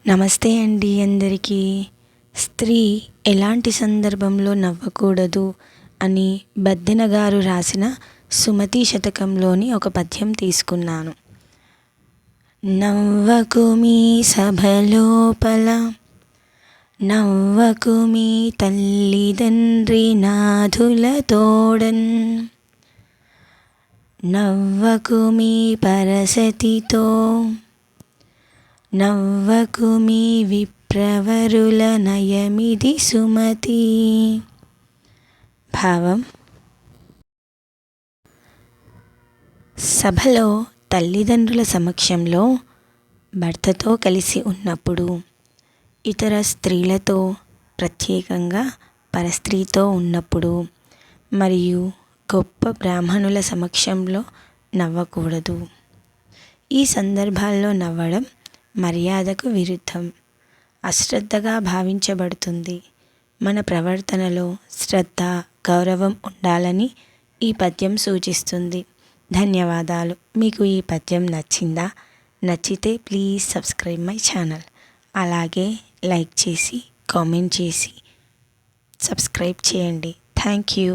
నమస్తే అండి అందరికీ. స్త్రీ ఎలాంటి సందర్భంలో నవ్వకూడదు అని బద్దెన గారు రాసిన సుమతి శతకంలోని ఒక పద్యం తీసుకున్నాను. నవ్వకు మీ సభలోపల, నవ్వకు మీ తల్లిదండ్రి నాథులతోడన్, నవ్వకు మీ పరసతితో, నవ్వకు మీ విప్రవరుల నయమిది సుమతి. భావం: సభలో తల్లిదండ్రుల సమక్షంలో భర్తతో కలిసి ఉన్నప్పుడు, ఇతర స్త్రీలతో ప్రత్యేకంగా పరస్త్రీతో ఉన్నప్పుడు మరియు గొప్ప బ్రాహ్మణుల సమక్షంలో నవ్వకూడదు. ఈ సందర్భాల్లో నవ్వడం మర్యాదకు విరుద్ధం, అశ్రద్ధగా భావించబడుతుంది. మన ప్రవర్తనలో శ్రద్ధ, గౌరవం ఉండాలని ఈ పద్యం సూచిస్తుంది. ధన్యవాదాలు. మీకు ఈ పద్యం నచ్చిందా? నచ్చితే ప్లీజ్ సబ్స్క్రైబ్ మై ఛానల్. అలాగే లైక్ చేసి, కామెంట్ చేసి సబ్స్క్రైబ్ చేయండి. Thank you.